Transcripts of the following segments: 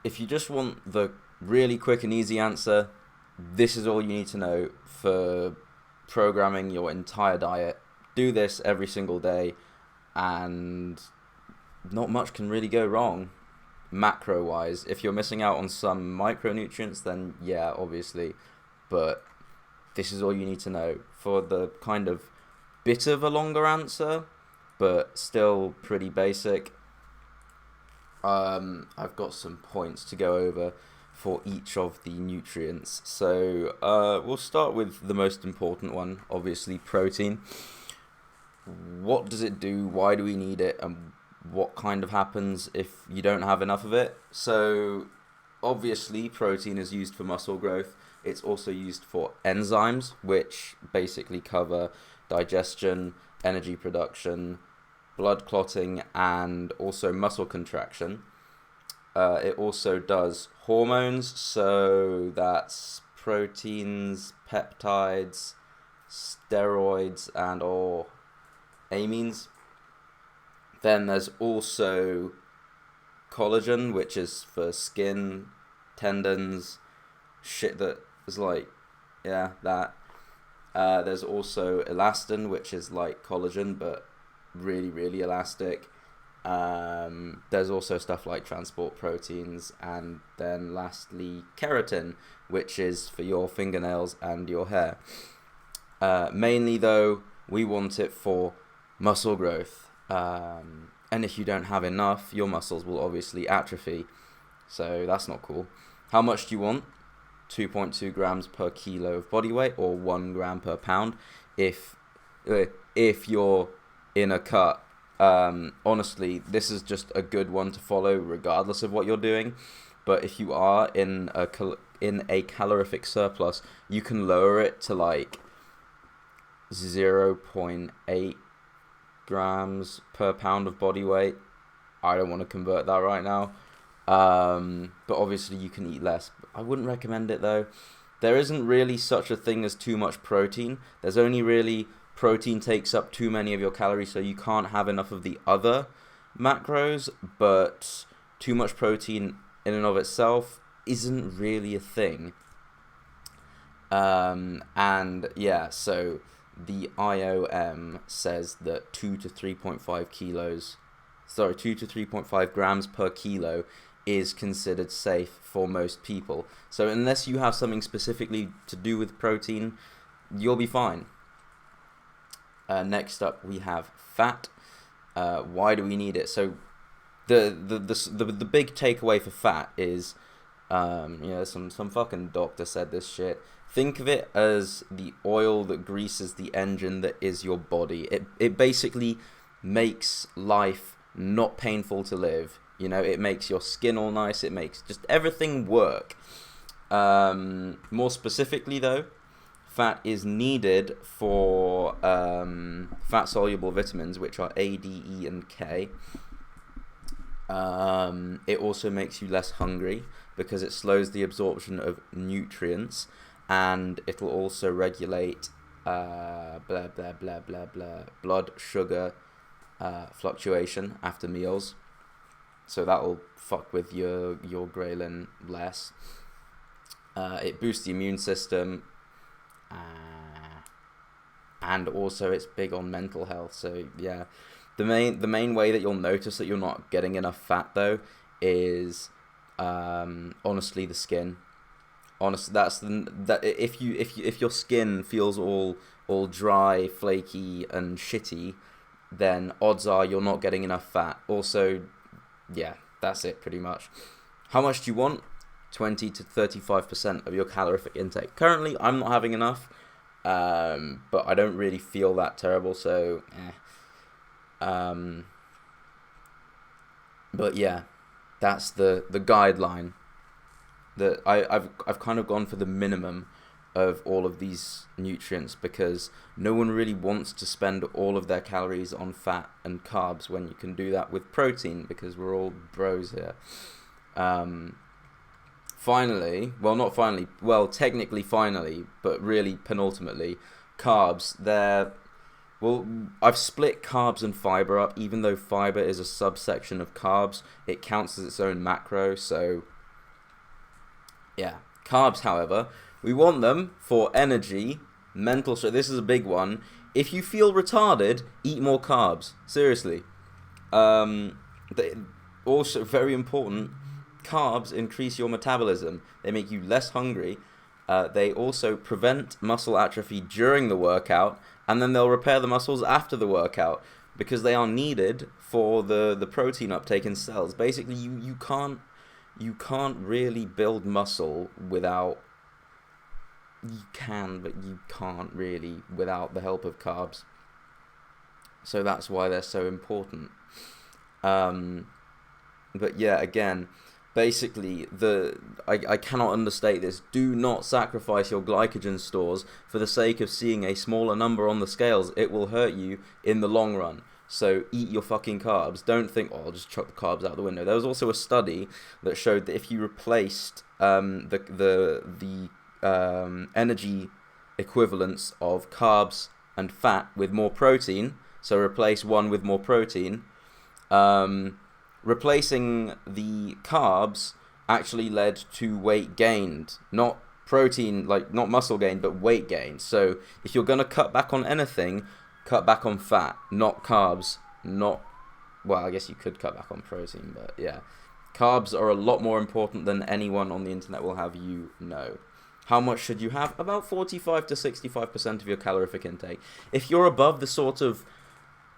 if you just want the really quick and easy answer, this is all you need to know for programming your entire diet. Do this every single day, and not much can really go wrong macro wise. If you're missing out on some micronutrients, then yeah, obviously, but this is all you need to know for the kind of bit of a longer answer, but still pretty basic. I've got some points to go over for each of the nutrients. So we'll start with the most important one, obviously protein. What does it do? Why do we need it? And what kind of happens if you don't have enough of it? So obviously protein is used for muscle growth. It's also used for enzymes, which basically cover digestion, energy production, blood clotting, and also muscle contraction. It also does hormones, so that's proteins, peptides, steroids, and or amines. Then there's also collagen, which is for skin, tendons, shit that is like, yeah, that. There's also elastin, which is like collagen, but really, really elastic. There's also stuff like transport proteins, and then lastly keratin, which is for your fingernails and your hair. Mainly though, we want it for muscle growth, and if you don't have enough, your muscles will obviously atrophy, so that's not cool. How much do you want? 2.2 grams per kilo of body weight, or 1 gram per pound if you're in a cut. Honestly, this is just a good one to follow regardless of what you're doing, but if you are in a calorific surplus, you can lower it to like 0.8 grams per pound of body weight. I don't want to convert that right now, but obviously you can eat less. I wouldn't recommend it though. There isn't really such a thing as too much protein. There's only really protein takes up too many of your calories, so you can't have enough of the other macros, but too much protein in and of itself isn't really a thing. And yeah, so the IOM says that 2 to 3.5 grams per kilo is considered safe for most people. So unless you have something specifically to do with protein, you'll be fine. Next up, we have fat. Why do we need it? So the big takeaway for fat is, some fucking doctor said this shit. Think of it as the oil that greases the engine that is your body. It basically makes life not painful to live. It makes your skin all nice. It makes just everything work. More specifically, though, fat is needed for fat-soluble vitamins, which are A, D, E, and K. It also makes you less hungry because it slows the absorption of nutrients, and it'll also regulate blood sugar fluctuation after meals. So that'll fuck with your ghrelin less. It boosts the immune system. And also it's big on mental health. So yeah, the main way that you'll notice that you're not getting enough fat though is honestly the skin. Honestly, if your skin feels all dry, flaky, and shitty, then odds are you're not getting enough fat. Also, yeah, that's it pretty much. How much do you want? 20 to 35% of your calorific intake. Currently, I'm not having enough, but I don't really feel that terrible, so but yeah, that's the guideline. That I've kind of gone for the minimum of all of these nutrients because no one really wants to spend all of their calories on fat and carbs when you can do that with protein because we're all bros here. Technically finally, but really penultimately, carbs. I've split carbs and fiber up. Even though fiber is a subsection of carbs, it counts as its own macro, so Yeah. Carbs, however, we want them for energy, mental. So this is a big one. If you feel retarded, eat more carbs. Seriously. They, also very important. Carbs increase your metabolism. They make you less hungry. They also prevent muscle atrophy during the workout, and then they'll repair the muscles after the workout because they are needed for the protein uptake in cells. Basically, you can't really build muscle without you can, but you can't really without the help of carbs. So that's why they're so important. But yeah, again, basically, I cannot understate this. Do not sacrifice your glycogen stores for the sake of seeing a smaller number on the scales. It will hurt you in the long run. So eat your fucking carbs. Don't think, oh, I'll just chuck the carbs out the window. There was also a study that showed that if you replaced the energy equivalents of carbs and fat with more protein, so replace one with more protein, replacing the carbs actually led to weight gained, not protein, like not muscle gain, but weight gain. So if you're going to cut back on anything, cut back on fat, not carbs, not, well, I guess you could cut back on protein, but yeah. Carbs are a lot more important than anyone on the internet will have you know. How much should you have? About 45 to 65% of your calorific intake. If you're above the sort of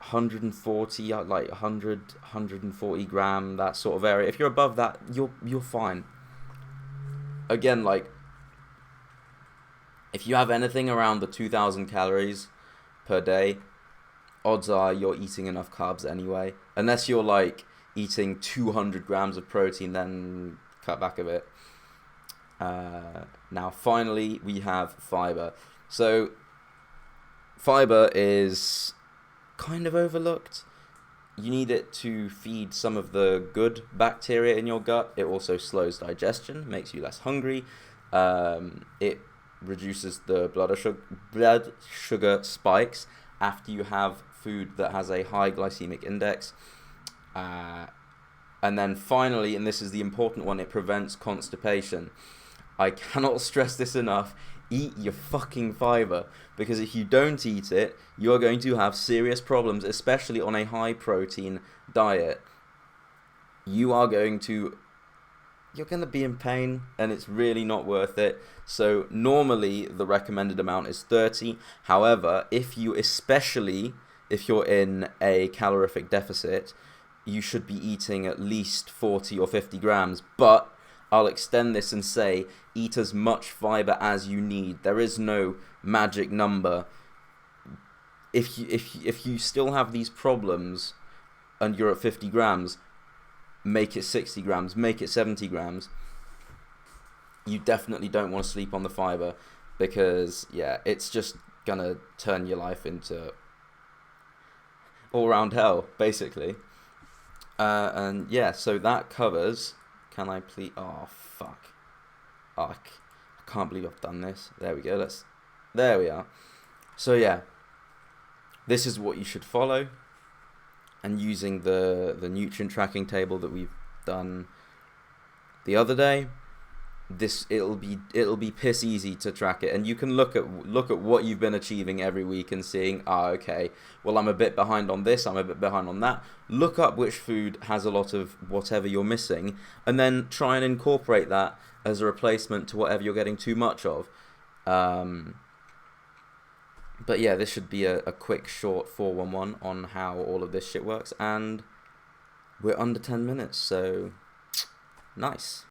140, like 140 gram, that sort of area, if you're above that, you're fine. Again, like, if you have anything around the 2,000 calories per day, odds are you're eating enough carbs anyway. Unless you're like eating 200 grams of protein, then cut back a bit. Now, finally, we have fiber. So, fiber is kind of overlooked. You need it to feed some of the good bacteria in your gut. It also slows digestion, makes you less hungry. It reduces the blood sugar spikes after you have food that has a high glycemic index. And then finally, and this is the important one, it prevents constipation. I cannot stress this enough. Eat your fucking fiber, because if you don't eat it, you're going to have serious problems, especially on a high protein diet. You're going to be in pain, and it's really not worth it. So normally the recommended amount is 30. However, especially if you're in a calorific deficit, you should be eating at least 40 or 50 grams. But I'll extend this and say, eat as much fiber as you need. There is no magic number. If you still have these problems and you're at 50 grams, make it 60 grams, make it 70 grams. You definitely don't want to sleep on the fiber, because yeah, it's just gonna turn your life into all round hell, basically. And yeah, so that covers. Can I please? Oh fuck! Oh, I can't believe I've done this. There we go. There we are. So yeah, this is what you should follow. And using the nutrient tracking table that we've done the other day, it'll be piss easy to track it, and you can look at what you've been achieving every week and seeing, okay, well, I'm a bit behind on this, I'm a bit behind on that. Look up which food has a lot of whatever you're missing, and then try and incorporate that as a replacement to whatever you're getting too much of. But yeah, this should be a quick short 411 on how all of this shit works, and we're under 10 minutes, so nice.